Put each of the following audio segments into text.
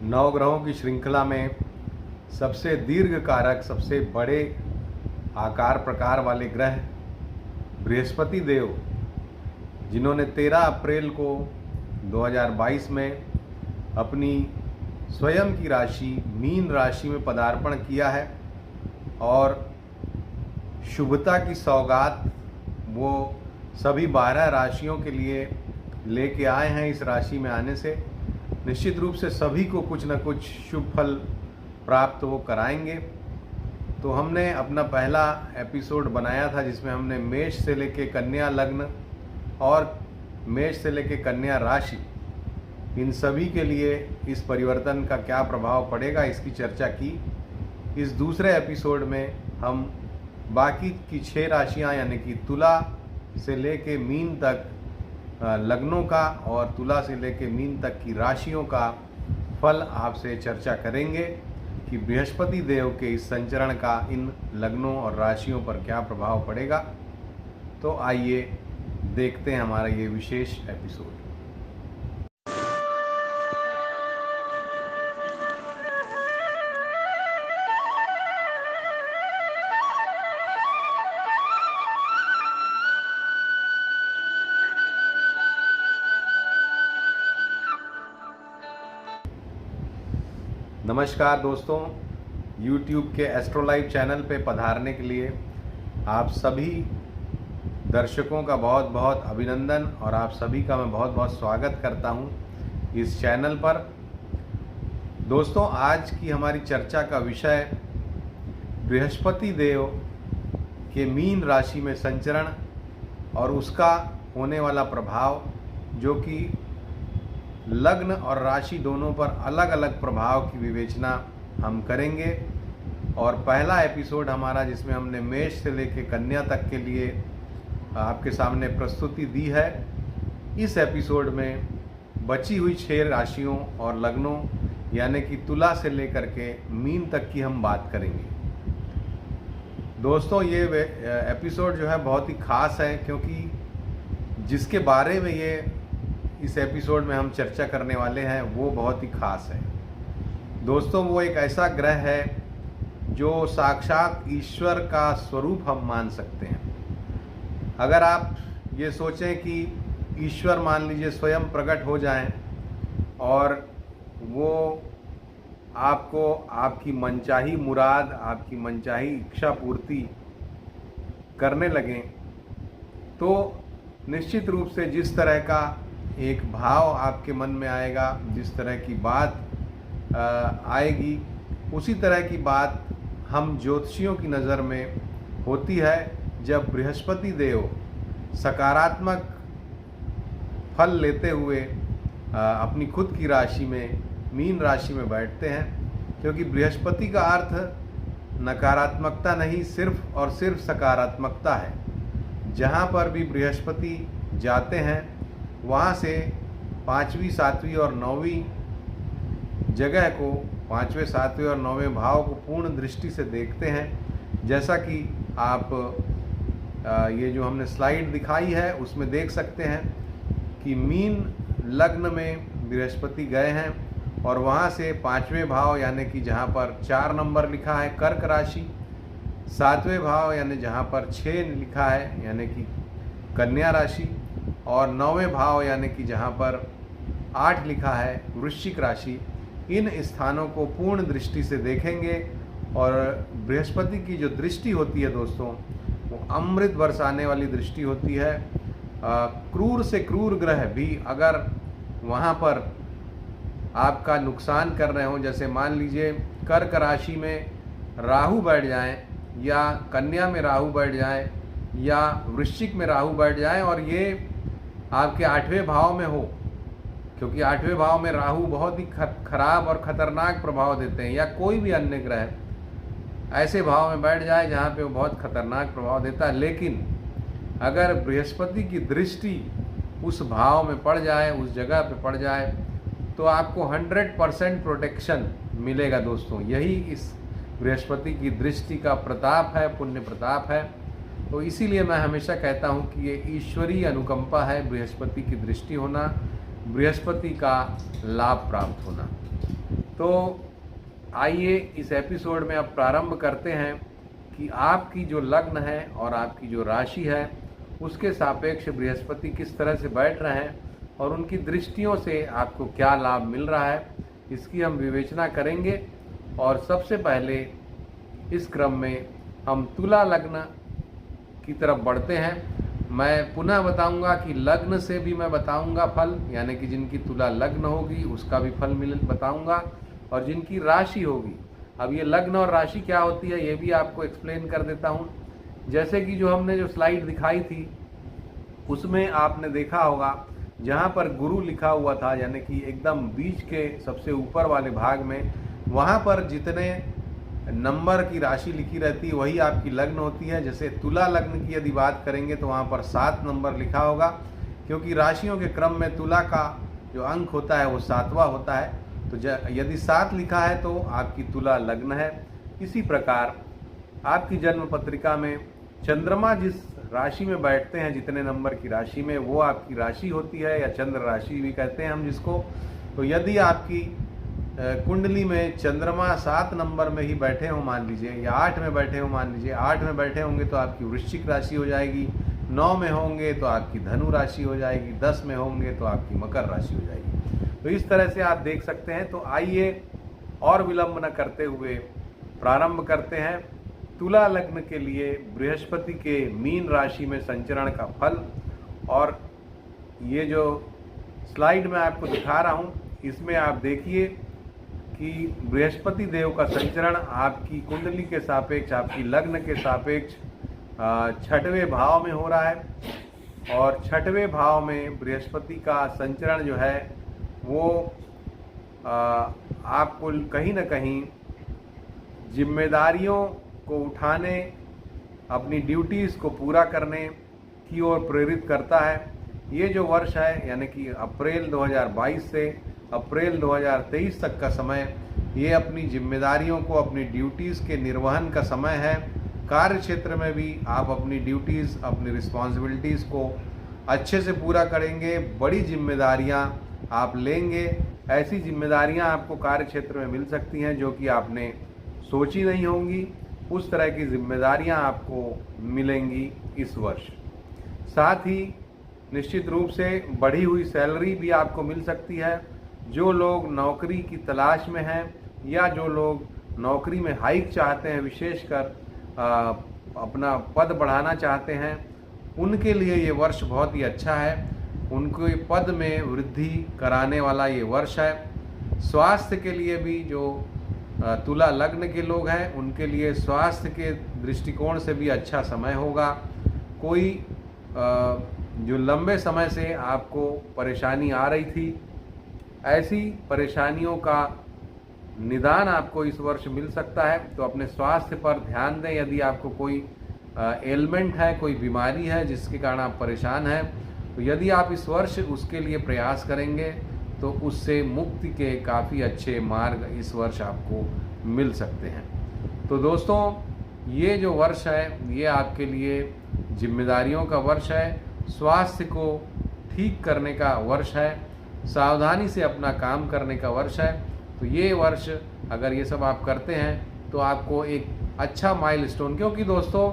नवग्रहों की श्रृंखला में सबसे दीर्घ कारक, सबसे बड़े आकार प्रकार वाले ग्रह बृहस्पति देव, जिन्होंने 13 अप्रैल को 2022 में अपनी स्वयं की राशि मीन राशि में पदार्पण किया है और शुभता की सौगात वो सभी 12 राशियों के लिए लेके आए हैं। इस राशि में आने से निश्चित रूप से सभी को कुछ न कुछ शुभ फल प्राप्त वो कराएंगे। तो हमने अपना पहला एपिसोड बनाया था जिसमें हमने मेष से लेके कन्या लग्न और मेष से लेके कन्या राशि, इन सभी के लिए इस परिवर्तन का क्या प्रभाव पड़ेगा इसकी चर्चा की। इस दूसरे एपिसोड में हम बाकी की 6 राशियां यानी कि तुला से लेके मीन तक लग्नों का और तुला से लेके मीन तक की राशियों का फल आपसे चर्चा करेंगे कि बृहस्पति देव के इस संचरण का इन लग्नों और राशियों पर क्या प्रभाव पड़ेगा। तो आइए देखते हैं हमारा ये विशेष एपिसोड। नमस्कार दोस्तों, YouTube के एस्ट्रोलाइव चैनल पे पधारने के लिए आप सभी दर्शकों का बहुत बहुत अभिनंदन और आप सभी का मैं बहुत बहुत स्वागत करता हूं इस चैनल पर। दोस्तों, आज की हमारी चर्चा का विषय बृहस्पति देव के मीन राशि में संचरण और उसका होने वाला प्रभाव, जो कि लग्न और राशि दोनों पर अलग अलग प्रभाव की विवेचना हम करेंगे। और पहला एपिसोड हमारा जिसमें हमने मेष से लेकर कन्या तक के लिए आपके सामने प्रस्तुति दी है, इस एपिसोड में बची हुई 6 राशियों और लग्नों यानी कि तुला से लेकर के मीन तक की हम बात करेंगे। दोस्तों, ये एपिसोड जो है बहुत ही खास है क्योंकि जिसके बारे में ये इस एपिसोड में हम चर्चा करने वाले हैं वो बहुत ही खास है। दोस्तों, वो एक ऐसा ग्रह है जो साक्षात ईश्वर का स्वरूप हम मान सकते हैं। अगर आप ये सोचें कि ईश्वर मान लीजिए स्वयं प्रकट हो जाएं और वो आपको आपकी मनचाही मुराद, आपकी मनचाही इच्छा पूर्ति करने लगें, तो निश्चित रूप से जिस तरह का एक भाव आपके मन में आएगा, जिस तरह की बात आएगी, उसी तरह की बात हम ज्योतिषियों की नज़र में होती है जब बृहस्पति देव सकारात्मक फल लेते हुए अपनी खुद की राशि में मीन राशि में बैठते हैं। क्योंकि बृहस्पति का अर्थ नकारात्मकता नहीं, सिर्फ और सिर्फ सकारात्मकता है। जहाँ पर भी बृहस्पति जाते हैं वहाँ से 5वीं, 7वीं और 9वीं जगह को, 5वें, 7वें और 9वें भाव को पूर्ण दृष्टि से देखते हैं। जैसा कि आप ये जो हमने स्लाइड दिखाई है उसमें देख सकते हैं कि मीन लग्न में बृहस्पति गए हैं और वहाँ से 5वें भाव यानी कि जहाँ पर 4 नंबर लिखा है कर्क राशि, 7वें भाव यानी जहाँ पर 6 लिखा है यानी कि कन्या राशि, और 9वें भाव यानी कि जहाँ पर 8 लिखा है वृश्चिक राशि, इन स्थानों को पूर्ण दृष्टि से देखेंगे। और बृहस्पति की जो दृष्टि होती है दोस्तों, वो अमृत बरसाने वाली दृष्टि होती है। क्रूर से क्रूर ग्रह भी अगर वहाँ पर आपका नुकसान कर रहे हों, जैसे मान लीजिए कर्क राशि में राहु बैठ जाएं या कन्या में राहु बैठ जाएं या वृश्चिक में राहु बैठ जाएं और ये आपके 8वें भाव में हो, क्योंकि 8वें भाव में राहु बहुत ही खराब और खतरनाक प्रभाव देते हैं, या कोई भी अन्य ग्रह ऐसे भाव में बैठ जाए जहाँ पे वो बहुत खतरनाक प्रभाव देता है। लेकिन अगर बृहस्पति की दृष्टि उस भाव में पड़ जाए, उस जगह पे पड़ जाए, तो आपको 100% प्रोटेक्शन मिलेगा दोस्तों। यही इस बृहस्पति की दृष्टि का प्रताप है, पुण्य प्रताप है। तो इसीलिए मैं हमेशा कहता हूँ कि ये ईश्वरीय अनुकंपा है, बृहस्पति की दृष्टि होना, बृहस्पति का लाभ प्राप्त होना। तो आइए इस एपिसोड में अब प्रारंभ करते हैं कि आपकी जो लग्न है और आपकी जो राशि है उसके सापेक्ष बृहस्पति किस तरह से बैठ रहे हैं और उनकी दृष्टियों से आपको क्या लाभ मिल रहा है, इसकी हम विवेचना करेंगे। और सबसे पहले इस क्रम में हम तुला लग्न की तरफ बढ़ते हैं। मैं पुनः बताऊंगा कि लग्न से भी मैं बताऊंगा फल, यानी कि जिनकी तुला लग्न होगी उसका भी फल बताऊंगा, और जिनकी राशि होगी। अब ये लग्न और राशि क्या होती है ये भी आपको एक्सप्लेन कर देता हूँ। जैसे कि जो हमने जो स्लाइड दिखाई थी उसमें आपने देखा होगा जहाँ पर गुरु लिखा हुआ था, यानी कि एकदम बीच के सबसे ऊपर वाले भाग में, वहाँ पर जितने नंबर की राशि लिखी रहती है वही आपकी लग्न होती है। जैसे तुला लग्न की यदि बात करेंगे तो वहाँ पर 7 नंबर लिखा होगा, क्योंकि राशियों के क्रम में तुला का जो अंक होता है वो 7वां होता है। तो यदि 7 लिखा है तो आपकी तुला लग्न है। इसी प्रकार आपकी जन्म पत्रिका में चंद्रमा जिस राशि में बैठते हैं, जितने नंबर की राशि में, वो आपकी राशि होती है, या चंद्र राशि भी कहते हैं हम जिसको। तो यदि आपकी कुंडली में चंद्रमा 7 नंबर में ही बैठे हों मान लीजिए, या 8 में बैठे हों मान लीजिए, 8 में बैठे होंगे तो आपकी वृश्चिक राशि हो जाएगी, 9 में होंगे तो आपकी धनु राशि हो जाएगी, 10 में होंगे तो आपकी मकर राशि हो जाएगी। तो इस तरह से आप देख सकते हैं। तो आइए और विलंब न करते हुए प्रारंभ करते हैं तुला लग्न के लिए बृहस्पति के मीन राशि में संचरण का फल। और ये जो स्लाइड में आपको दिखा रहा हूँ इसमें आप देखिए कि बृहस्पति देव का संचरण आपकी कुंडली के सापेक्ष, आपकी लग्न के सापेक्ष 6वें भाव में हो रहा है। और 6वें भाव में बृहस्पति का संचरण जो है वो आपको कहीं ना कहीं जिम्मेदारियों को उठाने, अपनी ड्यूटीज़ को पूरा करने की ओर प्रेरित करता है। ये जो वर्ष है यानी कि अप्रैल 2022 से अप्रैल 2023 तक का समय, ये अपनी जिम्मेदारियों को, अपनी ड्यूटीज़ के निर्वहन का समय है। कार्य क्षेत्र में भी आप अपनी ड्यूटीज़, अपनी रिस्पॉन्सिबिलिटीज़ को अच्छे से पूरा करेंगे, बड़ी जिम्मेदारियां आप लेंगे। ऐसी जिम्मेदारियां आपको कार्य क्षेत्र में मिल सकती हैं जो कि आपने सोची नहीं होंगी, उस तरह की जिम्मेदारियां आपको मिलेंगी इस वर्ष। साथ ही निश्चित रूप से बढ़ी हुई सैलरी भी आपको मिल सकती है। जो लोग नौकरी की तलाश में हैं या जो लोग नौकरी में हाइक चाहते हैं, विशेषकर अपना पद बढ़ाना चाहते हैं, उनके लिए ये वर्ष बहुत ही अच्छा है। उनको पद में वृद्धि कराने वाला ये वर्ष है। स्वास्थ्य के लिए भी जो तुला लग्न के लोग हैं उनके लिए स्वास्थ्य के दृष्टिकोण से भी अच्छा समय होगा। कोई जो लंबे समय से आपको परेशानी आ रही थी, ऐसी परेशानियों का निदान आपको इस वर्ष मिल सकता है। तो अपने स्वास्थ्य पर ध्यान दें। यदि आपको कोई एलिमेंट है, कोई बीमारी है जिसके कारण आप परेशान हैं, तो यदि आप इस वर्ष उसके लिए प्रयास करेंगे तो उससे मुक्ति के काफ़ी अच्छे मार्ग इस वर्ष आपको मिल सकते हैं। तो दोस्तों, ये जो वर्ष है ये आपके लिए जिम्मेदारियों का वर्ष है, स्वास्थ्य को ठीक करने का वर्ष है, सावधानी से अपना काम करने का वर्ष है। तो ये वर्ष अगर ये सब आप करते हैं तो आपको एक अच्छा माइलस्टोन, क्योंकि दोस्तों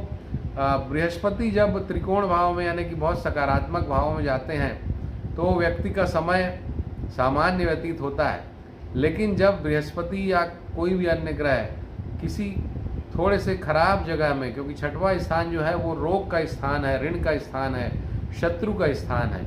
बृहस्पति जब त्रिकोण भाव में यानी कि बहुत सकारात्मक भावों में जाते हैं तो व्यक्ति का समय सामान्य व्यतीत होता है। लेकिन जब बृहस्पति या कोई भी अन्य ग्रह किसी थोड़े से खराब जगह में, क्योंकि 6वां स्थान जो है वो रोग का स्थान है, ऋण का स्थान है, शत्रु का स्थान है,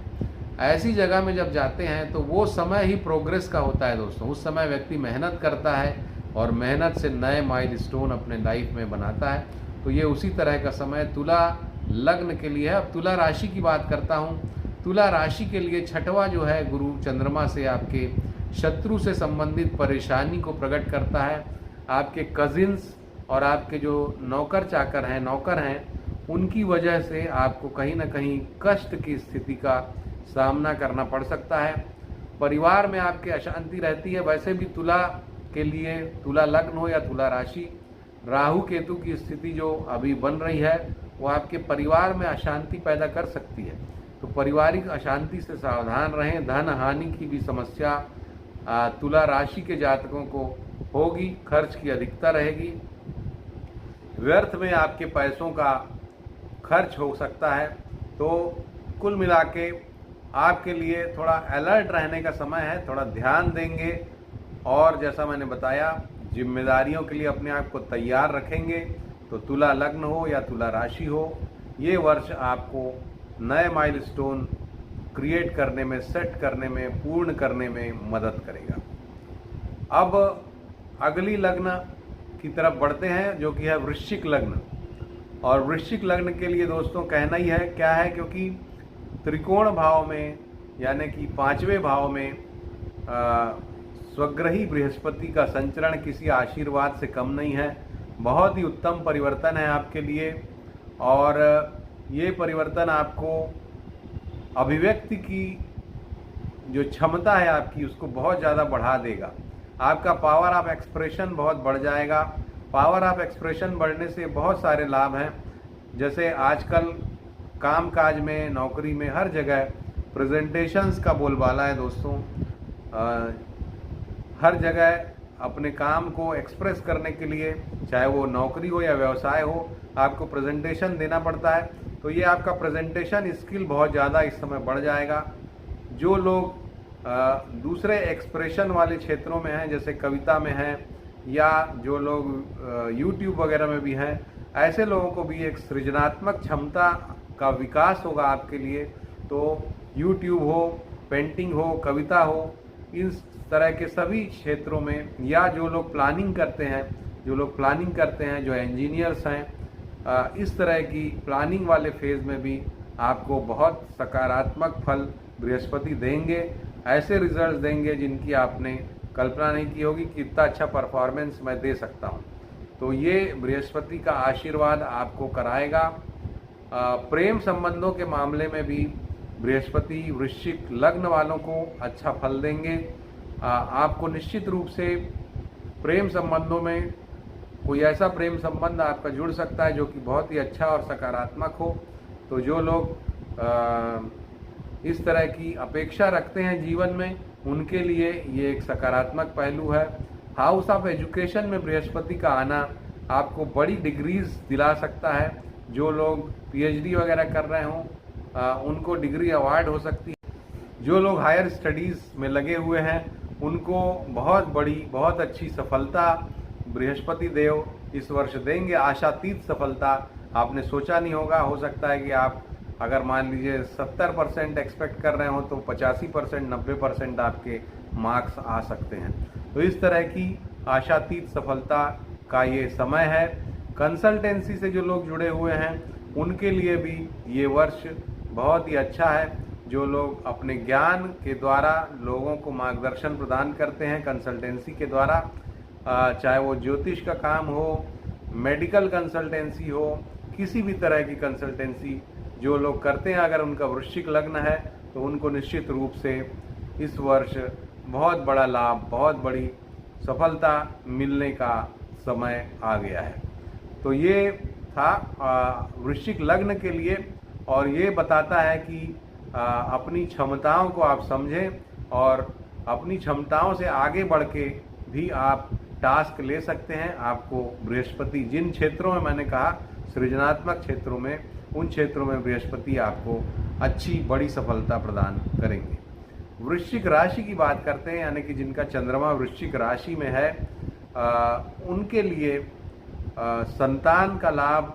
ऐसी जगह में जब जाते हैं तो वो समय ही प्रोग्रेस का होता है दोस्तों। उस समय व्यक्ति मेहनत करता है और मेहनत से नए माइलस्टोन अपने लाइफ में बनाता है। तो ये उसी तरह का समय तुला लग्न के लिए है। अब तुला राशि की बात करता हूँ। तुला राशि के लिए 6वां जो है गुरु चंद्रमा से आपके शत्रु से संबंधित परेशानी को प्रकट करता है। आपके कजिन्स और आपके जो नौकर हैं उनकी वजह से आपको कहीं ना कहीं कष्ट की स्थिति का सामना करना पड़ सकता है। परिवार में आपके अशांति रहती है। वैसे भी तुला के लिए, तुला लग्न हो या तुला राशि, राहु केतु की स्थिति जो अभी बन रही है वो आपके परिवार में अशांति पैदा कर सकती है। तो पारिवारिक अशांति से सावधान रहें। धन हानि की भी समस्या तुला राशि के जातकों को होगी। खर्च की अधिकता रहेगी, व्यर्थ में आपके पैसों का खर्च हो सकता है। तो कुल मिला के आपके लिए थोड़ा अलर्ट रहने का समय है, थोड़ा ध्यान देंगे और जैसा मैंने बताया जिम्मेदारियों के लिए अपने आप को तैयार रखेंगे। तो तुला लग्न हो या तुला राशि हो, ये वर्ष आपको नए माइलस्टोन क्रिएट करने में, सेट करने में, पूर्ण करने में मदद करेगा। अब अगली लग्न की तरफ बढ़ते हैं जो कि है वृश्चिक लग्न। और वृश्चिक लग्न के लिए दोस्तों कहना ही है क्या है, क्योंकि त्रिकोण भाव में यानी कि 5वें भाव में स्वग्रही बृहस्पति का संचरण किसी आशीर्वाद से कम नहीं है। बहुत ही उत्तम परिवर्तन है आपके लिए और ये परिवर्तन आपको अभिव्यक्ति की जो क्षमता है आपकी उसको बहुत ज़्यादा बढ़ा देगा। आपका पावर ऑफ एक्सप्रेशन बहुत बढ़ जाएगा। पावर ऑफ एक्सप्रेशन बढ़ने से बहुत सारे लाभ हैं, जैसे आजकल कामकाज में, नौकरी में, हर जगह प्रेजेंटेशंस का बोलबाला है दोस्तों। हर जगह अपने काम को एक्सप्रेस करने के लिए, चाहे वो नौकरी हो या व्यवसाय हो, आपको प्रेजेंटेशन देना पड़ता है। तो ये आपका प्रेजेंटेशन स्किल बहुत ज़्यादा इस समय बढ़ जाएगा। जो लोग दूसरे एक्सप्रेशन वाले क्षेत्रों में हैं, जैसे कविता में हैं या जो लोग यूट्यूब वगैरह में भी हैं, ऐसे लोगों को भी एक सृजनात्मक क्षमता का विकास होगा आपके लिए। तो यूट्यूब हो, पेंटिंग हो, कविता हो, इस तरह के सभी क्षेत्रों में, या जो लोग प्लानिंग करते हैं, जो इंजीनियर्स हैं, इस तरह की प्लानिंग वाले फेज़ में भी आपको बहुत सकारात्मक फल बृहस्पति देंगे। ऐसे रिजल्ट देंगे जिनकी आपने कल्पना नहीं की होगी कि इतना अच्छा परफॉर्मेंस मैं दे सकता हूँ। तो ये बृहस्पति का आशीर्वाद आपको कराएगा। प्रेम संबंधों के मामले में भी बृहस्पति वृश्चिक लग्न वालों को अच्छा फल देंगे। आपको निश्चित रूप से प्रेम संबंधों में कोई ऐसा प्रेम संबंध आपका जुड़ सकता है जो कि बहुत ही अच्छा और सकारात्मक हो। तो जो लोग इस तरह की अपेक्षा रखते हैं जीवन में, उनके लिए ये एक सकारात्मक पहलू है। हाउस ऑफ एजुकेशन में बृहस्पति का आना आपको बड़ी डिग्रीज दिला सकता है। जो लोग पीएचडी वगैरह कर रहे हों, उनको डिग्री अवार्ड हो सकती है। जो लोग हायर स्टडीज़ में लगे हुए हैं, उनको बहुत अच्छी सफलता बृहस्पति देव इस वर्ष देंगे। आशातीत सफलता आपने सोचा नहीं होगा। हो सकता है कि आप अगर मान लीजिए 70% एक्सपेक्ट कर रहे हो तो 85%, 90% आपके मार्क्स आ सकते हैं। तो इस तरह की आशातीत सफलता का ये समय है। कंसल्टेंसी से जो लोग जुड़े हुए हैं उनके लिए भी ये वर्ष बहुत ही अच्छा है। जो लोग अपने ज्ञान के द्वारा लोगों को मार्गदर्शन प्रदान करते हैं कंसल्टेंसी के द्वारा, चाहे वो ज्योतिष का काम हो, मेडिकल कंसल्टेंसी हो, किसी भी तरह की कंसल्टेंसी जो लोग करते हैं, अगर उनका वृश्चिक लग्न है तो उनको निश्चित रूप से इस वर्ष बहुत बड़ा लाभ, बहुत बड़ी सफलता मिलने का समय आ गया है। तो ये था वृश्चिक लग्न के लिए, और ये बताता है कि अपनी क्षमताओं को आप समझें और अपनी क्षमताओं से आगे बढ़ के भी आप टास्क ले सकते हैं। आपको बृहस्पति जिन क्षेत्रों में मैंने कहा सृजनात्मक क्षेत्रों में, उन क्षेत्रों में बृहस्पति आपको अच्छी बड़ी सफलता प्रदान करेंगे। वृश्चिक राशि की बात करते हैं, यानी कि जिनका चंद्रमा वृश्चिक राशि में है, उनके लिए संतान का लाभ,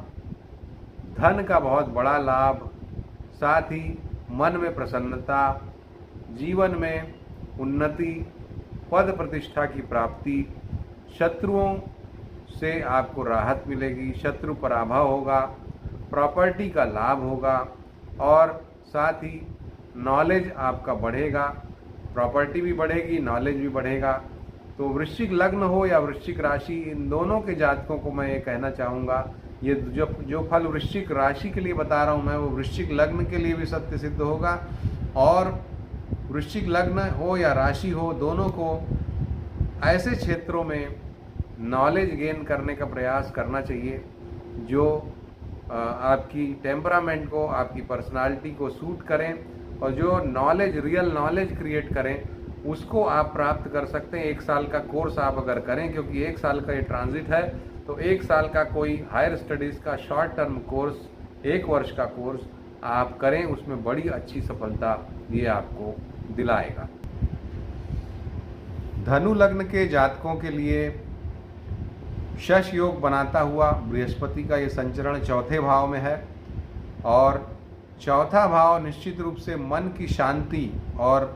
धन का बहुत बड़ा लाभ, साथ ही मन में प्रसन्नता, जीवन में उन्नति, पद प्रतिष्ठा की प्राप्ति, शत्रुओं से आपको राहत मिलेगी, शत्रु पराभव होगा, प्रॉपर्टी का लाभ होगा और साथ ही नॉलेज आपका बढ़ेगा। प्रॉपर्टी भी बढ़ेगी, नॉलेज भी बढ़ेगा। तो वृश्चिक लग्न हो या वृश्चिक राशि, इन दोनों के जातकों को मैं ये कहना चाहूँगा, ये जो फल वृश्चिक राशि के लिए बता रहा हूँ मैं, वो वृश्चिक लग्न के लिए भी सत्य सिद्ध होगा। और वृश्चिक लग्न हो या राशि हो, दोनों को ऐसे क्षेत्रों में नॉलेज गेन करने का प्रयास करना चाहिए जो आपकी टेम्परामेंट को, आपकी पर्सनालिटी को सूट करें, और जो नॉलेज, रियल नॉलेज क्रिएट करें। उसको आप प्राप्त कर सकते हैं। 1 साल का कोर्स आप अगर करें, क्योंकि 1 साल का ये ट्रांजिट है, तो 1 साल का कोई हायर स्टडीज़ का शॉर्ट टर्म कोर्स, 1 वर्ष का कोर्स आप करें, उसमें बड़ी अच्छी सफलता ये आपको दिलाएगा। धनु लग्न के जातकों के लिए शश योग बनाता हुआ बृहस्पति का ये संचरण चौथे भाव में है, और चौथा भाव निश्चित रूप से मन की शांति और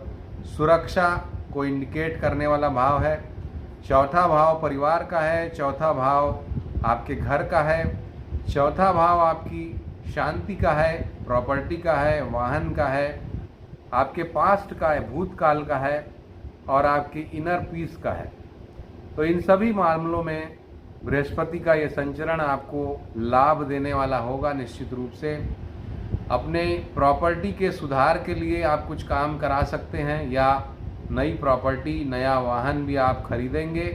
सुरक्षा को इंडिकेट करने वाला भाव है। चौथा भाव परिवार का है, चौथा भाव आपके घर का है, चौथा भाव आपकी शांति का है, प्रॉपर्टी का है, वाहन का है, आपके पास्ट का है, भूतकाल का है, और आपकी इनर पीस का है। तो इन सभी मामलों में बृहस्पति का ये संचरण आपको लाभ देने वाला होगा। निश्चित रूप से अपने प्रॉपर्टी के सुधार के लिए आप कुछ काम करा सकते हैं, या नई प्रॉपर्टी, नया वाहन भी आप खरीदेंगे,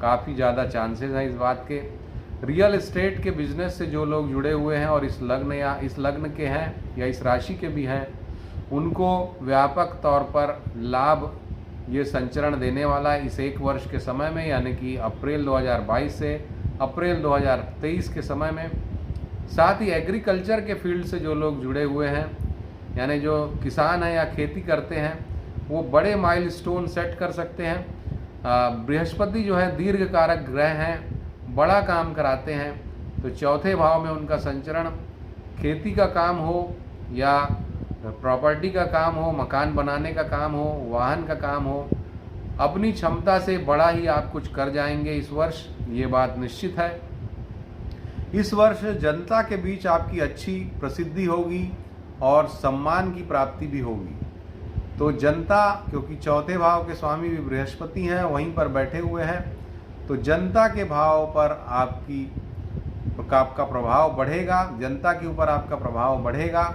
काफ़ी ज़्यादा चांसेस हैं इस बात के। रियल एस्टेट के बिजनेस से जो लोग जुड़े हुए हैं और इस लग्न के हैं या इस राशि के भी हैं, उनको व्यापक तौर पर लाभ ये संचरण देने वाला है इस 1 वर्ष के समय में, यानी कि अप्रैल 2022 से अप्रैल 2023 के समय में। साथ ही एग्रीकल्चर के फील्ड से जो लोग जुड़े हुए हैं, यानी जो किसान हैं या खेती करते हैं, वो बड़े माइलस्टोन सेट कर सकते हैं। बृहस्पति जो है दीर्घकारक ग्रह हैं, बड़ा काम कराते हैं, तो चौथे भाव में उनका संचरण खेती का काम हो या प्रॉपर्टी का काम हो, मकान बनाने का काम हो, वाहन का काम हो, अपनी क्षमता से बड़ा ही आप कुछ कर जाएंगे इस वर्ष, ये बात निश्चित है। इस वर्ष जनता के बीच आपकी अच्छी प्रसिद्धि होगी और सम्मान की प्राप्ति भी होगी। तो जनता, क्योंकि चौथे भाव के स्वामी भी बृहस्पति हैं, वहीं पर बैठे हुए हैं, तो जनता के भाव पर आपका प्रभाव बढ़ेगा, जनता के ऊपर आपका प्रभाव बढ़ेगा।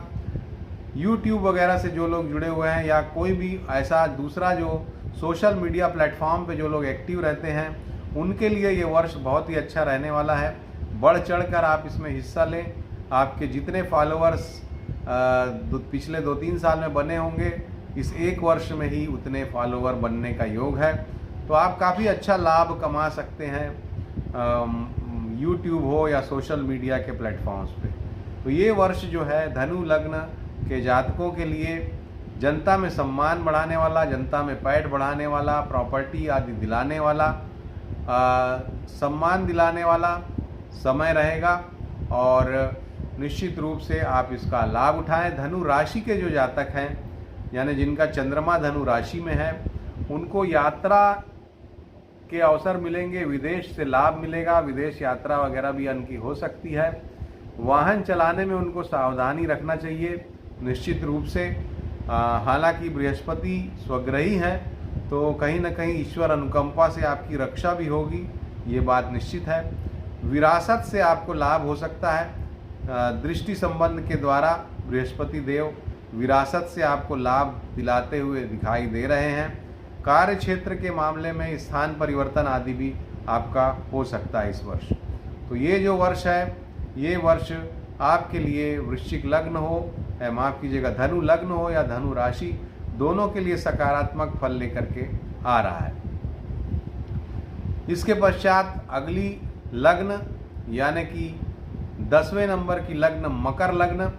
यूट्यूब वगैरह से जो लोग जुड़े हुए हैं या कोई भी ऐसा दूसरा जो सोशल मीडिया प्लेटफॉर्म पे जो लोग एक्टिव रहते हैं, उनके लिए ये वर्ष बहुत ही अच्छा रहने वाला है। बढ़ चढ़कर आप इसमें हिस्सा लें। आपके जितने फॉलोअर्स पिछले 2-3 साल में बने होंगे, इस 1 वर्ष में ही उतने फॉलोअर बनने का योग है। तो आप काफ़ी अच्छा लाभ कमा सकते हैं यूट्यूब हो या सोशल मीडिया के प्लेटफॉर्म्स पे। तो ये वर्ष जो है धनु लग्न के जातकों के लिए जनता में सम्मान बढ़ाने वाला, जनता में पैठ बढ़ाने वाला, प्रॉपर्टी आदि दिलाने वाला, सम्मान दिलाने वाला समय रहेगा, और निश्चित रूप से आप इसका लाभ उठाएं। धनु राशि के जो जातक हैं, यानी जिनका चंद्रमा धनु राशि में है, उनको यात्रा के अवसर मिलेंगे, विदेश से लाभ मिलेगा, विदेश यात्रा वगैरह भी उनकी हो सकती है। वाहन चलाने में उनको सावधानी रखना चाहिए निश्चित रूप से। हालांकि बृहस्पति स्वग्रही हैं, तो कहीं ना कहीं ईश्वर अनुकंपा से आपकी रक्षा भी होगी, ये बात निश्चित है। विरासत से आपको लाभ हो सकता है। दृष्टि संबंध के द्वारा बृहस्पति देव विरासत से आपको लाभ दिलाते हुए दिखाई दे रहे हैं। कार्य क्षेत्र के मामले में स्थान परिवर्तन आदि भी आपका हो सकता है इस वर्ष। तो ये जो वर्ष है, ये वर्ष आपके लिए वृश्चिक लग्न हो, माफ़ कीजिएगा, धनु लग्न हो या धनु राशि, दोनों के लिए सकारात्मक फल लेकर के आ रहा है। इसके पश्चात अगली लग्न यानी कि 10वें नंबर की लग्न मकर लग्न।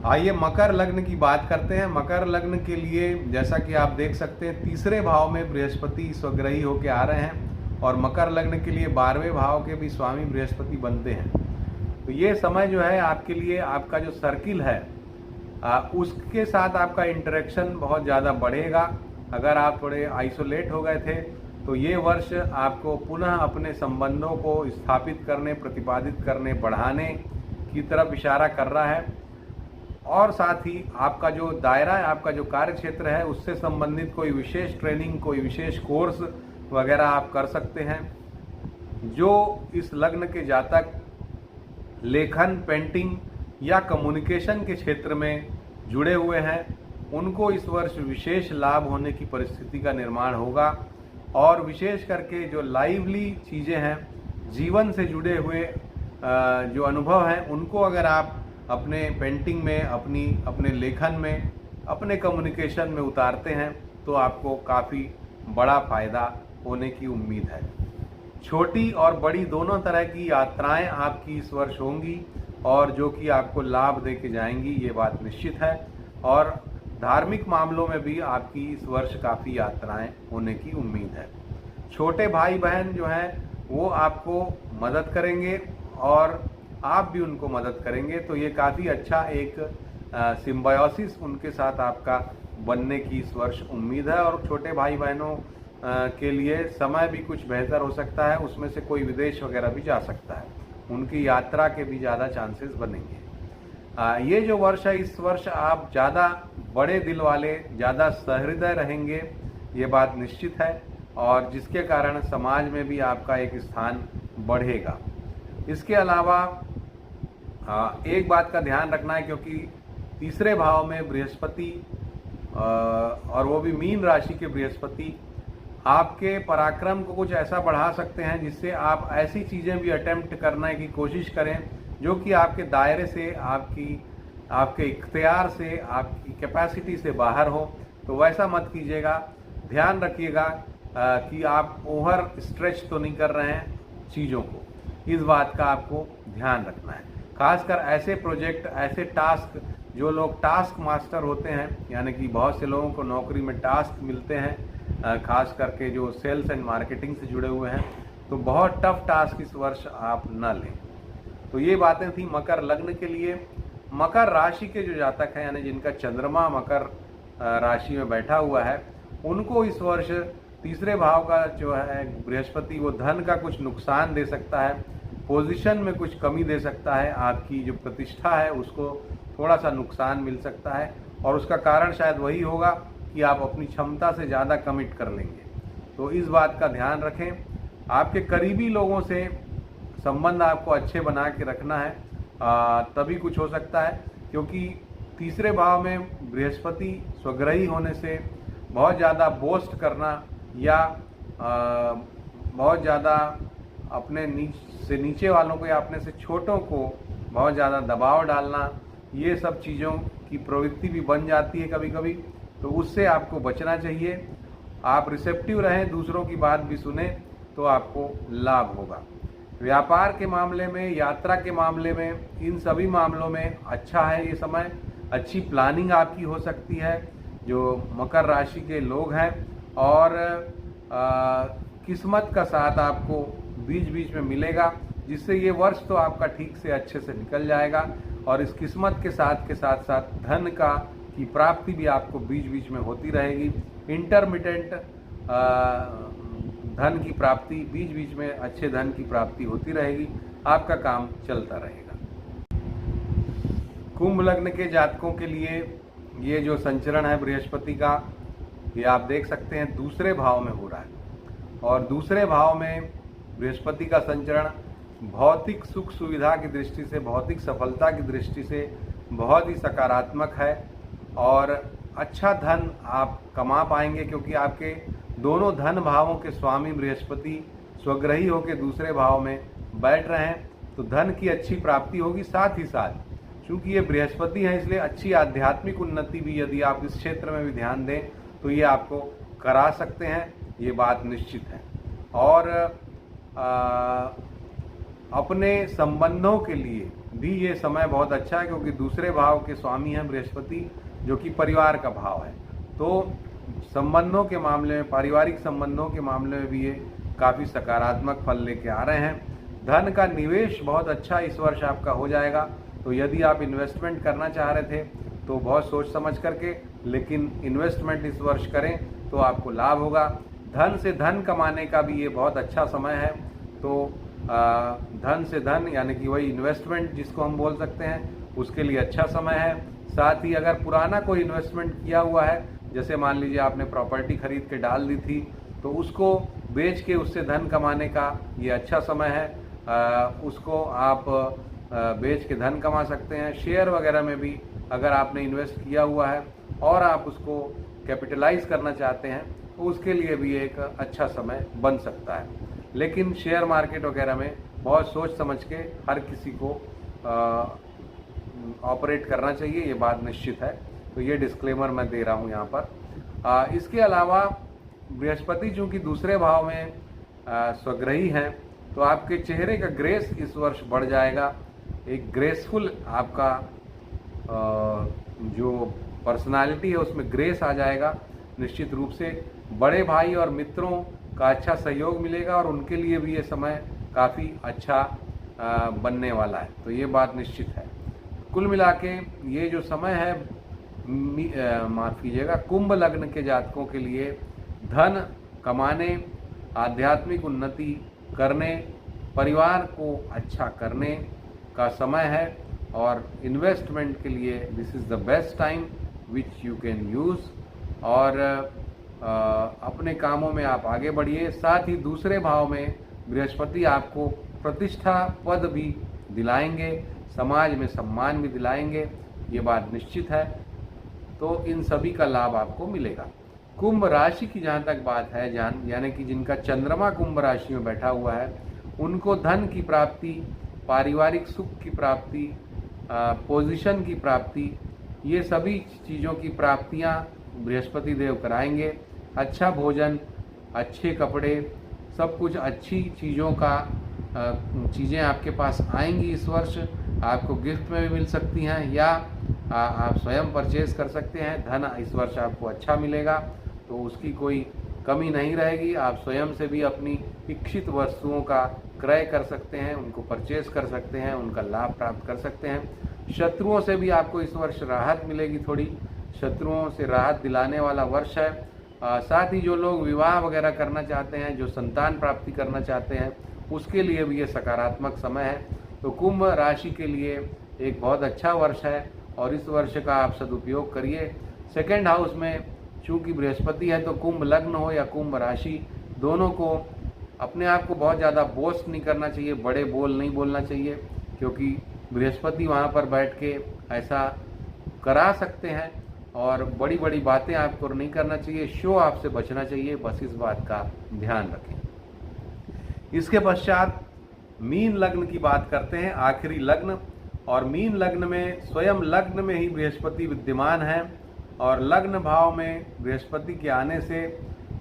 आइए मकर लग्न की बात करते हैं। मकर लग्न के लिए जैसा कि आप देख सकते हैं, 3रे भाव में बृहस्पति स्वग्रही होके आ रहे हैं, और मकर लग्न के लिए 12वें भाव के भी स्वामी बृहस्पति बनते हैं। तो ये समय जो है आपके लिए, आपका जो सर्किल है उसके साथ आपका इंटरेक्शन बहुत ज़्यादा बढ़ेगा। अगर आप थोड़े आइसोलेट हो गए थे, तो ये वर्ष आपको पुनः अपने संबंधों को स्थापित करने, प्रतिपादित करने, बढ़ाने की तरफ इशारा कर रहा है। और साथ ही आपका जो दायरा है, आपका जो कार्य क्षेत्र है, उससे संबंधित कोई विशेष ट्रेनिंग, कोई विशेष कोर्स वगैरह आप कर सकते हैं। जो इस लग्न के जातक लेखन, पेंटिंग या कम्युनिकेशन के क्षेत्र में जुड़े हुए हैं, उनको इस वर्ष विशेष लाभ होने की परिस्थिति का निर्माण होगा। और विशेष करके जो लाइवली चीज़ें हैं, जीवन से जुड़े हुए जो अनुभव हैं, उनको अगर आप अपने पेंटिंग में, अपने लेखन में, अपने कम्युनिकेशन में उतारते हैं, तो आपको काफ़ी बड़ा फायदा होने की उम्मीद है। छोटी और बड़ी दोनों तरह की यात्राएं आपकी इस वर्ष होंगी और जो कि आपको लाभ दे के जाएंगी, ये बात निश्चित है। और धार्मिक मामलों में भी आपकी इस वर्ष काफ़ी यात्राएं होने की उम्मीद है। छोटे भाई बहन जो हैं वो आपको मदद करेंगे और आप भी उनको मदद करेंगे, तो ये काफ़ी अच्छा एक सिम्बायोसिस उनके साथ आपका बनने की इस वर्ष उम्मीद है। और छोटे भाई बहनों के लिए समय भी कुछ बेहतर हो सकता है, उसमें से कोई विदेश वगैरह भी जा सकता है, उनकी यात्रा के भी ज़्यादा चांसेस बनेंगे। ये जो वर्ष है, इस वर्ष आप ज़्यादा बड़े दिल वाले, ज़्यादा सहृदय रहेंगे, ये बात निश्चित है, और जिसके कारण समाज में भी आपका एक स्थान बढ़ेगा। इसके अलावा एक बात का ध्यान रखना है, क्योंकि तीसरे भाव में बृहस्पति और वो भी मीन राशि के बृहस्पति आपके पराक्रम को कुछ ऐसा बढ़ा सकते हैं जिससे आप ऐसी चीज़ें भी अटेम्प्ट करने की कोशिश करें जो कि आपके दायरे से, आपके इख्तियार से, आपकी कैपेसिटी से बाहर हो। तो वैसा मत कीजिएगा। ध्यान रखिएगा कि आप ओवर स्ट्रेच तो नहीं कर रहे हैं चीज़ों को, इस बात का आपको ध्यान रखना है। खासकर ऐसे प्रोजेक्ट, ऐसे टास्क, जो लोग टास्क मास्टर होते हैं, यानी कि बहुत से लोगों को नौकरी में टास्क मिलते हैं, खास करके जो सेल्स एंड मार्केटिंग से जुड़े हुए हैं, तो बहुत टफ टास्क इस वर्ष आप न लें। तो ये बातें थी मकर लग्न के लिए। मकर राशि के जो जातक हैं, यानी जिनका चंद्रमा मकर राशि में बैठा हुआ है, उनको इस वर्ष तीसरे भाव का जो है बृहस्पति, वो धन का कुछ नुकसान दे सकता है, पोजीशन में कुछ कमी दे सकता है, आपकी जो प्रतिष्ठा है उसको थोड़ा सा नुकसान मिल सकता है, और उसका कारण शायद वही होगा कि आप अपनी क्षमता से ज़्यादा कमिट कर लेंगे। तो इस बात का ध्यान रखें। आपके करीबी लोगों से संबंध आपको अच्छे बना के रखना है, तभी कुछ हो सकता है, क्योंकि तीसरे भाव में बृहस्पति स्वग्रही होने से बहुत ज़्यादा बोस्ट करना या बहुत ज़्यादा अपने नीचे वालों को या अपने से छोटों को बहुत ज़्यादा दबाव डालना, ये सब चीज़ों की प्रवृत्ति भी बन जाती है कभी कभी। तो उससे आपको बचना चाहिए। आप रिसेप्टिव रहें, दूसरों की बात भी सुने, तो आपको लाभ होगा। व्यापार के मामले में, यात्रा के मामले में, इन सभी मामलों में अच्छा है ये समय। अच्छी प्लानिंग आपकी हो सकती है जो मकर राशि के लोग हैं, और किस्मत का साथ आपको बीच बीच में मिलेगा, जिससे ये वर्ष तो आपका ठीक से अच्छे से निकल जाएगा। और इस किस्मत के साथ साथ धन की प्राप्ति भी आपको बीच बीच में होती रहेगी। इंटरमिटेंट धन की प्राप्ति, बीच बीच में अच्छे धन की प्राप्ति होती रहेगी, आपका काम चलता रहेगा। कुंभ लग्न के जातकों के लिए ये जो संचरण है बृहस्पति का, ये आप देख सकते हैं दूसरे भाव में हो रहा है, और दूसरे भाव में बृहस्पति का संचरण भौतिक सुख सुविधा की दृष्टि से, भौतिक सफलता की दृष्टि से बहुत ही सकारात्मक है, और अच्छा धन आप कमा पाएंगे, क्योंकि आपके दोनों धन भावों के स्वामी बृहस्पति स्वग्रही होकर दूसरे भाव में बैठ रहे हैं, तो धन की अच्छी प्राप्ति होगी। साथ ही साथ चूंकि ये बृहस्पति है, इसलिए अच्छी आध्यात्मिक उन्नति भी यदि आप इस क्षेत्र में भी ध्यान दें तो ये आपको करा सकते हैं, ये बात निश्चित है। और अपने संबंधों के लिए भी ये समय बहुत अच्छा है, क्योंकि दूसरे भाव के स्वामी हैं बृहस्पति, जो कि परिवार का भाव है। तो संबंधों के मामले में, पारिवारिक संबंधों के मामले में भी ये काफ़ी सकारात्मक फल लेके आ रहे हैं। धन का निवेश बहुत अच्छा इस वर्ष आपका हो जाएगा। तो यदि आप इन्वेस्टमेंट करना चाह रहे थे तो बहुत सोच समझ करके, लेकिन इन्वेस्टमेंट इस वर्ष करें तो आपको लाभ होगा। धन से धन कमाने का भी ये बहुत अच्छा समय है। तो धन से धन, यानी कि वही इन्वेस्टमेंट जिसको हम बोल सकते हैं, उसके लिए अच्छा समय है। साथ ही अगर पुराना कोई इन्वेस्टमेंट किया हुआ है, जैसे मान लीजिए आपने प्रॉपर्टी खरीद के डाल दी थी, तो उसको बेच के उससे धन कमाने का ये अच्छा समय है। उसको आप बेच के धन कमा सकते हैं। शेयर वगैरह में भी अगर आपने इन्वेस्ट किया हुआ है और आप उसको कैपिटलाइज करना चाहते हैं, तो उसके लिए भी एक अच्छा समय बन सकता है। लेकिन शेयर मार्केट वगैरह में बहुत सोच समझ के हर किसी को ऑपरेट करना चाहिए, ये बात निश्चित है। तो ये डिस्क्लेमर मैं दे रहा हूँ यहाँ पर। इसके अलावा बृहस्पति चूंकि दूसरे भाव में स्वग्रही हैं, तो आपके चेहरे का ग्रेस इस वर्ष बढ़ जाएगा। एक ग्रेसफुल आपका जो पर्सनालिटी है उसमें ग्रेस आ जाएगा। निश्चित रूप से बड़े भाई और मित्रों का अच्छा सहयोग मिलेगा और उनके लिए भी ये समय काफ़ी अच्छा बनने वाला है, तो ये बात निश्चित है। कुल मिला के ये जो समय है, माफ़ कीजिएगा, कुंभ लग्न के जातकों के लिए धन कमाने, आध्यात्मिक उन्नति करने, परिवार को अच्छा करने का समय है और इन्वेस्टमेंट के लिए this is the best time which you can use. और अपने कामों में आप आगे बढ़िए। साथ ही दूसरे भाव में बृहस्पति आपको प्रतिष्ठा पद भी दिलाएंगे, समाज में सम्मान भी दिलाएंगे, ये बात निश्चित है। तो इन सभी का लाभ आपको मिलेगा। कुंभ राशि की जहाँ तक बात है, यानी कि जिनका चंद्रमा कुंभ राशि में बैठा हुआ है, उनको धन की प्राप्ति, पारिवारिक सुख की प्राप्ति, पोजीशन की प्राप्ति, ये सभी चीज़ों की प्राप्तियाँ बृहस्पति देव कराएंगे। अच्छा भोजन, अच्छे कपड़े, सब कुछ अच्छी चीज़ों का चीज़ें आपके पास आएंगी इस वर्ष। आपको गिफ्ट में भी मिल सकती हैं या आप स्वयं परचेज कर सकते हैं। धन इस वर्ष आपको अच्छा मिलेगा, तो उसकी कोई कमी नहीं रहेगी। आप स्वयं से भी अपनी इच्छित वस्तुओं का क्रय कर सकते हैं, उनको परचेज कर सकते हैं, उनका लाभ प्राप्त कर सकते हैं। शत्रुओं से भी आपको इस वर्ष राहत मिलेगी, थोड़ी शत्रुओं से राहत दिलाने वाला वर्ष है। साथ ही जो लोग विवाह वगैरह करना चाहते हैं, जो संतान प्राप्ति करना चाहते हैं, उसके लिए भी ये सकारात्मक समय है। तो कुंभ राशि के लिए एक बहुत अच्छा वर्ष है और इस वर्ष का आप सदुपयोग करिए। सेकेंड हाउस में चूँकि बृहस्पति है, तो कुंभ लग्न हो या कुंभ राशि, दोनों को अपने आप को बहुत ज़्यादा बोस्ट नहीं करना चाहिए, बड़े बोल नहीं बोलना चाहिए, क्योंकि बृहस्पति वहाँ पर बैठ के ऐसा करा सकते हैं और बड़ी बड़ी बातें आपको नहीं करना चाहिए, शो आपसे बचना चाहिए, बस इस बात का ध्यान रखें। इसके पश्चात मीन लग्न की बात करते हैं, आखिरी लग्न। और मीन लग्न में स्वयं लग्न में ही बृहस्पति विद्यमान है और लग्न भाव में बृहस्पति के आने से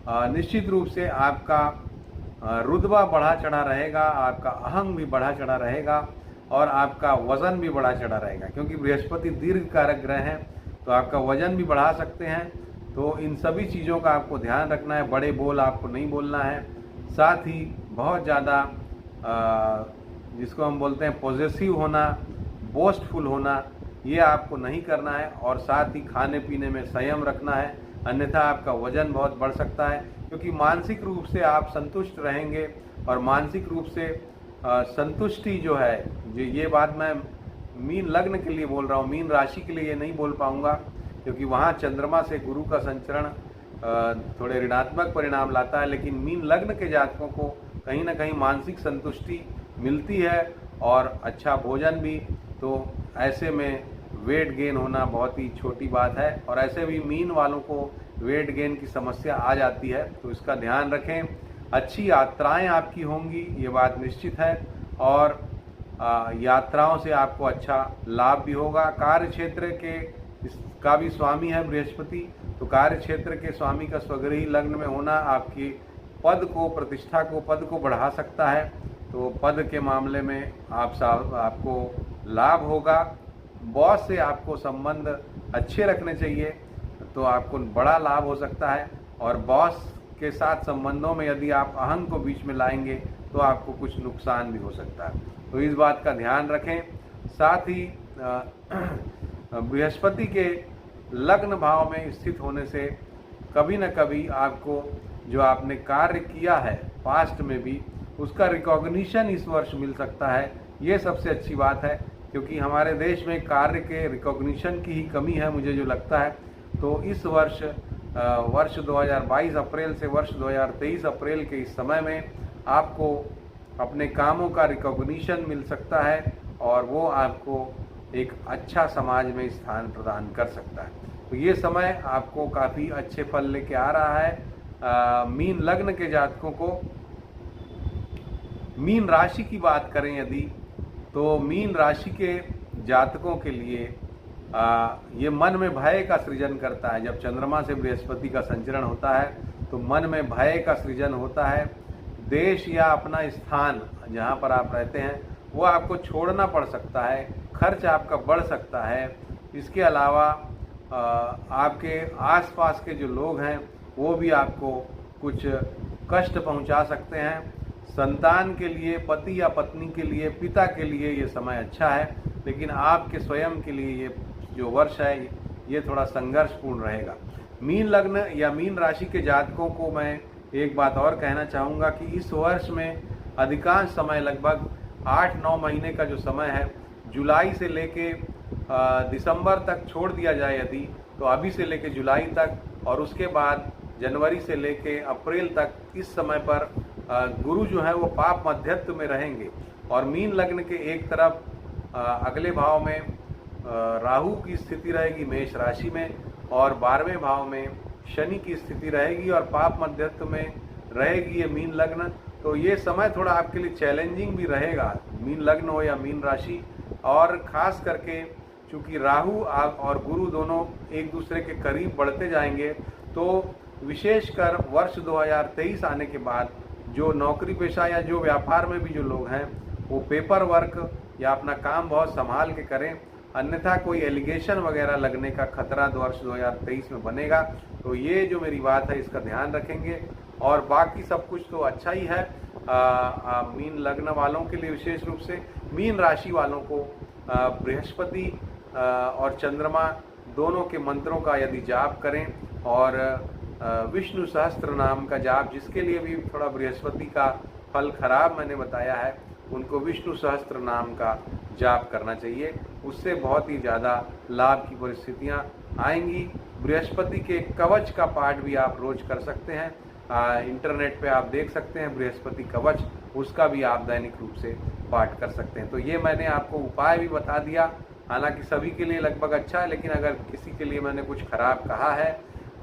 निश्चित रूप से आपका रुतबा बढ़ा चढ़ा रहेगा, आपका अहंग भी बढ़ा चढ़ा रहेगा और आपका वजन भी बढ़ा चढ़ा रहेगा, क्योंकि बृहस्पति दीर्घ कारक ग्रह हैं, तो आपका वजन भी बढ़ा सकते हैं। तो इन सभी चीज़ों का आपको ध्यान रखना है, बड़े बोल आपको नहीं बोलना है। साथ ही बहुत ज़्यादा जिसको हम बोलते हैं पॉजेसिव होना, बोस्टफुल होना, ये आपको नहीं करना है। और साथ ही खाने पीने में संयम रखना है, अन्यथा आपका वजन बहुत बढ़ सकता है, क्योंकि मानसिक रूप से आप संतुष्ट रहेंगे और मानसिक रूप से संतुष्टि जो है, ये बात मैं मीन लग्न के लिए बोल रहा हूँ, मीन राशि के लिए ये नहीं बोल पाऊँगा, क्योंकि वहाँ चंद्रमा से गुरु का संचरण थोड़े ऋणात्मक परिणाम लाता है। लेकिन मीन लग्न के जातकों को कहीं ना कहीं मानसिक संतुष्टि मिलती है और अच्छा भोजन भी। तो ऐसे में वेट गेन होना बहुत ही छोटी बात है और ऐसे भी मीन वालों को वेट गेन की समस्या आ जाती है, तो इसका ध्यान रखें। अच्छी यात्राएं आपकी होंगी, ये बात निश्चित है, और यात्राओं से आपको अच्छा लाभ भी होगा। कार्य क्षेत्र के इसका भी स्वामी है बृहस्पति, तो कार्य क्षेत्र के स्वामी का स्वगृही लग्न में होना आपकी पद को, प्रतिष्ठा को, पद को बढ़ा सकता है। तो पद के मामले में आपको लाभ होगा। बॉस से आपको संबंध अच्छे रखने चाहिए, तो आपको बड़ा लाभ हो सकता है। और बॉस के साथ संबंधों में यदि आप अहंग को बीच में लाएंगे तो आपको कुछ नुकसान भी हो सकता है, तो इस बात का ध्यान रखें। साथ ही बृहस्पति के लग्न भाव में स्थित होने से कभी न कभी आपको जो आपने कार्य किया है पास्ट में भी, उसका रिकॉग्निशन इस वर्ष मिल सकता है। ये सबसे अच्छी बात है, क्योंकि हमारे देश में कार्य के रिकॉग्निशन की ही कमी है, मुझे जो लगता है। तो इस वर्ष 2022 अप्रैल से वर्ष 2023 अप्रैल के इस समय में आपको अपने कामों का रिकॉग्निशन मिल सकता है और वो आपको एक अच्छा समाज में स्थान प्रदान कर सकता है। तो ये समय आपको काफ़ी अच्छे फल लेके आ रहा है। मीन लग्न के जातकों को, मीन राशि की बात करें यदि, तो मीन राशि के जातकों के लिए ये मन में भय का सृजन करता है। जब चंद्रमा से बृहस्पति का संचरण होता है तो मन में भय का सृजन होता है। देश या अपना स्थान जहाँ पर आप रहते हैं वो आपको छोड़ना पड़ सकता है, खर्च आपका बढ़ सकता है। इसके अलावा आपके आसपास के जो लोग हैं वो भी आपको कुछ कष्ट पहुंचा सकते हैं। संतान के लिए, पति या पत्नी के लिए, पिता के लिए ये समय अच्छा है, लेकिन आपके स्वयं के लिए ये जो वर्ष है ये थोड़ा संघर्षपूर्ण रहेगा। मीन लग्न या मीन राशि के जातकों को मैं एक बात और कहना चाहूँगा कि इस वर्ष में अधिकांश समय लगभग 8-9 महीने का जो समय है, जुलाई से लेके दिसंबर तक छोड़ दिया जाए यदि, तो अभी से लेके जुलाई तक और उसके बाद जनवरी से लेके अप्रैल तक इस समय पर गुरु जो है वो पाप मध्यत्व में रहेंगे। और मीन लग्न के एक तरफ अगले भाव में राहु की स्थिति रहेगी मेष राशि में, और 12वें भाव में शनि की स्थिति रहेगी और पाप मध्यत्व में रहेगी ये मीन लग्न। तो ये समय थोड़ा आपके लिए चैलेंजिंग भी रहेगा, मीन लग्न हो या मीन राशि। और ख़ास करके चूँकि राहु और गुरु दोनों एक दूसरे के करीब बढ़ते जाएंगे, तो विशेषकर वर्ष 2023 आने के बाद जो नौकरी पेशा या जो व्यापार में भी जो लोग हैं वो पेपर वर्क या अपना काम बहुत संभाल के करें, अन्यथा कोई एलिगेशन वगैरह लगने का खतरा वर्ष 2023 में बनेगा। तो ये जो मेरी बात है इसका ध्यान रखेंगे। और बाकी सब कुछ तो अच्छा ही है मीन लग्न वालों के लिए। विशेष रूप से मीन राशि वालों को बृहस्पति और चंद्रमा दोनों के मंत्रों का यदि जाप करें और विष्णु सहस्त्र नाम का जाप, जिसके लिए भी थोड़ा बृहस्पति का फल खराब मैंने बताया है, उनको विष्णु सहस्त्र नाम का जाप करना चाहिए। उससे बहुत ही ज़्यादा लाभ की परिस्थितियाँ आएंगी। बृहस्पति के कवच का पाठ भी आप रोज कर सकते हैं। इंटरनेट पे आप देख सकते हैं बृहस्पति कवच, उसका भी आप दैनिक रूप से पाठ कर सकते हैं। तो ये मैंने आपको उपाय भी बता दिया, हालांकि सभी के लिए लगभग अच्छा है, लेकिन अगर किसी के लिए मैंने कुछ खराब कहा है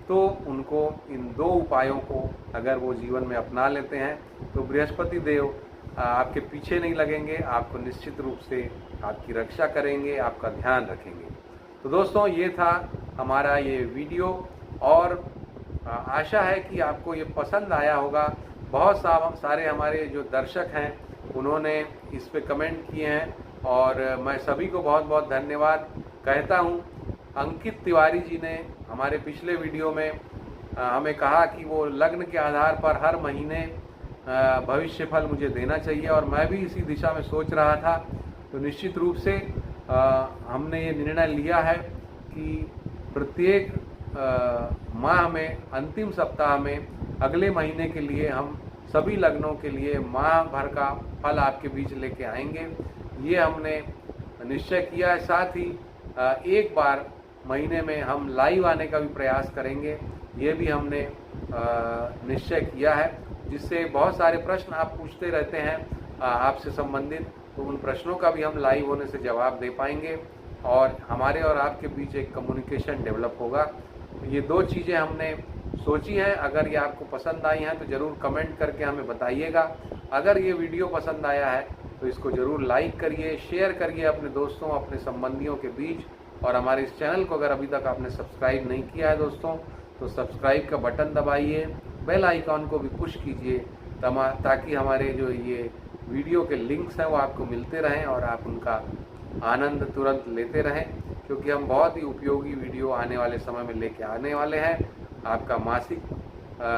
तो उनको इन 2 उपायों को अगर वो जीवन में अपना लेते हैं तो बृहस्पति देव आपके पीछे नहीं लगेंगे, आपको निश्चित रूप से आपकी रक्षा करेंगे, आपका ध्यान रखेंगे। तो दोस्तों ये था हमारा ये वीडियो और आशा है कि आपको ये पसंद आया होगा। बहुत सारे हमारे जो दर्शक हैं उन्होंने इस पे कमेंट किए हैं और मैं सभी को बहुत बहुत धन्यवाद कहता हूँ। अंकित तिवारी जी ने हमारे पिछले वीडियो में हमें कहा कि वो लग्न के आधार पर हर महीने भविष्य फल मुझे देना चाहिए और मैं भी इसी दिशा में सोच रहा था। तो निश्चित रूप से हमने ये निर्णय लिया है कि प्रत्येक माह में अंतिम सप्ताह में अगले महीने के लिए हम सभी लग्नों के लिए माह भर का फल आपके बीच लेके आएंगे। ये हमने निश्चय किया है। साथ ही एक बार महीने में हम लाइव आने का भी प्रयास करेंगे, ये भी हमने निश्चय किया है, जिससे बहुत सारे प्रश्न आप पूछते रहते हैं आपसे संबंधित, तो उन प्रश्नों का भी हम लाइव होने से जवाब दे पाएंगे और हमारे और आपके बीच एक कम्युनिकेशन डेवलप होगा। ये 2 चीज़ें हमने सोची हैं। अगर ये आपको पसंद आई हैं तो ज़रूर कमेंट करके हमें बताइएगा। अगर ये वीडियो पसंद आया है तो इसको ज़रूर लाइक करिए, शेयर करिए अपने दोस्तों, अपने संबंधियों के बीच। और हमारे इस चैनल को अगर अभी तक आपने सब्सक्राइब नहीं किया है दोस्तों, तो सब्सक्राइब का बटन दबाइए, बेल आइकॉन को भी पुश कीजिए ताकि हमारे जो ये वीडियो के लिंक्स हैं वो आपको मिलते रहें और आप उनका आनंद तुरंत लेते रहें, क्योंकि हम बहुत ही उपयोगी वीडियो आने वाले समय में लेके आने वाले हैं। आपका मासिक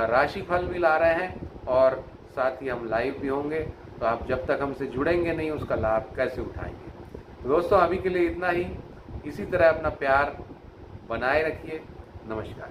राशिफल भी ला रहे हैं और साथ ही हम लाइव भी होंगे। तो आप जब तक हमसे जुड़ेंगे नहीं उसका लाभ कैसे उठाएंगे। तो दोस्तों अभी के लिए इतना ही। इसी तरह अपना प्यार बनाए रखिए। नमस्कार।